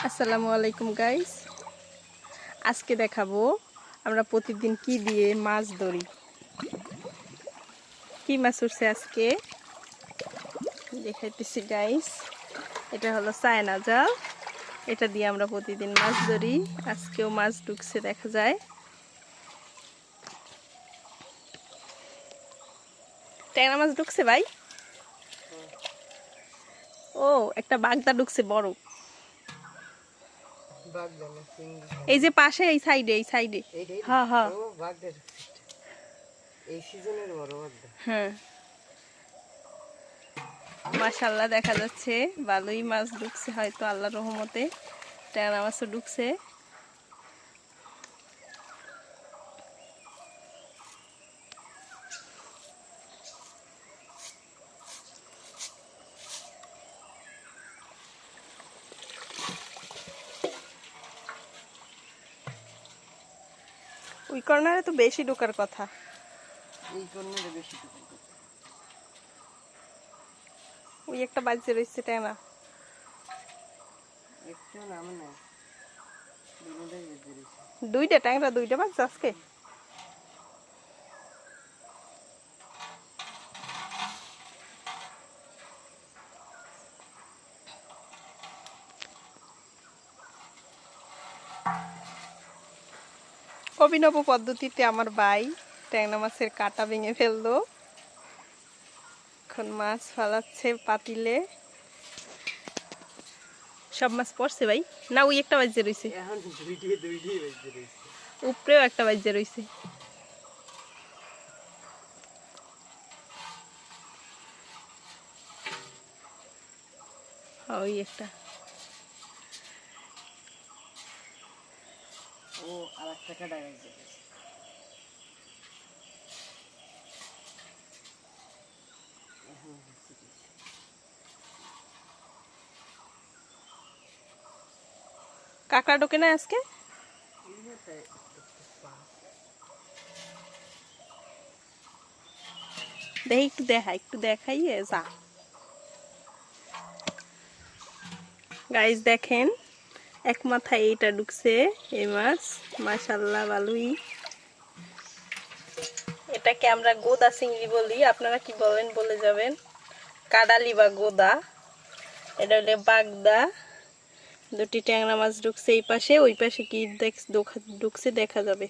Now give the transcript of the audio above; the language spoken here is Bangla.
আসসালামু আলাইকুম গাইস, আজকে দেখাবো আমরা প্রতিদিন কি দিয়ে মাছ ধরি। কি মাছ উঠছে আজকে দেখাইতেছি গাইস। এটা হলো চায়না জাল, এটা দিয়ে আমরা প্রতিদিন মাছ ধরি। আজকেও মাছ ঢুকছে দেখা যায়। ট্যাংরা মাছ ঢুকছে ভাই। ও একটা বাগদা ঢুকছে বড়, এই যে পাশে এই সাইডে। হ্যাঁ হ্যাঁ হ্যাঁ, মাশাআল্লাহ দেখা যাচ্ছে ভালোই মাছ ঢুকছে, হয়তো আল্লাহর রহমতে ট্যাংরা মাছও ঢুকছে। ওই কর্নারে তো বেশি ঢোকার কথা, এই কর্নারে বেশি ঢোকার কথা। ওই একটা বাজে রয়েছে ট্যাংরা, একটু নাম না, দুটোটাই বেজে রয়েছে। দুইটা ট্যাংরা দুইটা বাজছে আজকে। অভিনব পদ্ধতিতে আমার ভাই ট্যাংরা মাছের কাঁটা ভেঙে ফেললো। এখন মাছ ফালাচ্ছে পাতিলে। সব মাছ পড়ছে ভাই না? ওই একটা বাজে রয়েছে, উপরেও একটা বাজে রয়েছে। ওই একটা ও আরেকটা কাটা গেছে। কাঁকড়া ঢোকে না আজকে। দেখি একটু দেখাইয়ে যা। গাইস দেখেন, এক মাথায় এইটা ঢুকছে এই মাছ, মাশাআল্লাহ ভালোই। এটাকে আমরা গোদা চিংড়ি বলি, আপনারা কি বলেন বলে যাবেন। কাডালি বা গোদা, এটা হলে বাগদা। দুটি ট্যাংরা মাছ ঢুকছে এই পাশে, ওই পাশে কি ঢুকছে দেখা যাবে।